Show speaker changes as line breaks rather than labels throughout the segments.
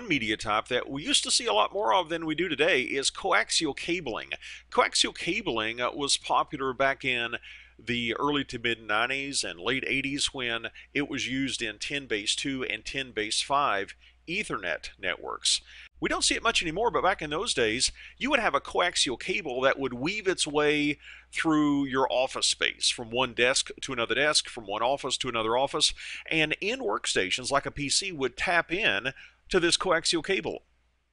media type that we used to see a lot more of than we do today is coaxial cabling. Coaxial cabling was popular back in the early to mid 90s and late 80s when it was used in 10 base 2 and 10 base 5 Ethernet networks. We don't see it much anymore, but back in those days, you would have a coaxial cable that would weave its way through your office space, from one desk to another desk, from one office to another office, and in workstations like a PC would tap in to this coaxial cable.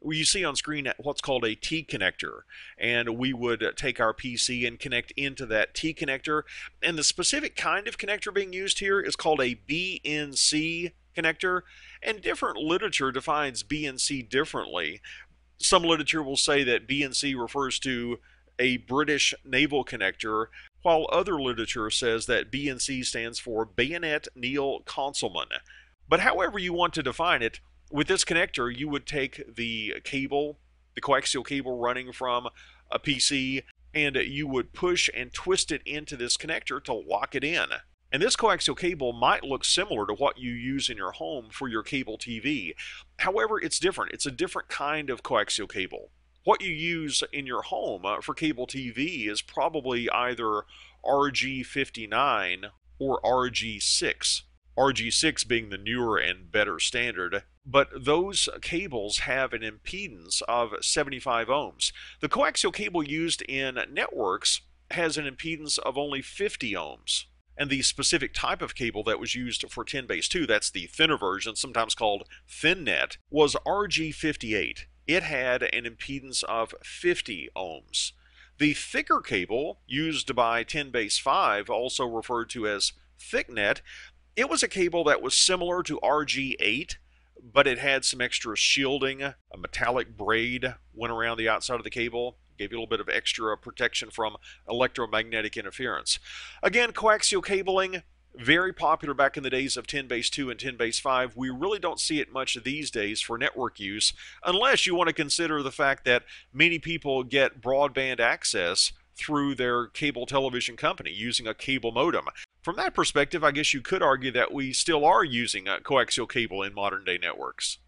You see on screen what's called a T connector, and we would take our PC and connect into that T connector, and the specific kind of connector being used here is called a BNC connector, and different literature defines BNC differently. Some literature will say that BNC refers to a British naval connector, while other literature says that BNC stands for Bayonet Neil Consolman. But however you want to define it, with this connector, you would take the cable, the coaxial cable running from a PC, and you would push and twist it into this connector to lock it in. And this coaxial cable might look similar to what you use in your home for your cable TV. However, it's different. It's a different kind of coaxial cable. What you use in your home for cable TV is probably either RG59 or RG6. RG6 being the newer and better standard, but those cables have an impedance of 75 ohms. The coaxial cable used in networks has an impedance of only 50 ohms. And the specific type of cable that was used for 10 base 2, that's the thinner version, sometimes called ThinNet, was RG58. It had an impedance of 50 ohms. The thicker cable, used by 10 base 5, also referred to as ThickNet, it was a cable that was similar to RG8, but it had some extra shielding. A metallic braid went around the outside of the cable, gave you a little bit of extra protection from electromagnetic interference. Again, coaxial cabling, very popular back in the days of 10 base 2 and 10 base 5. We really don't see it much these days for network use, unless you want to consider the fact that many people get broadband access through their cable television company using a cable modem. From that perspective, I guess you could argue that we still are using coaxial cable in modern day networks.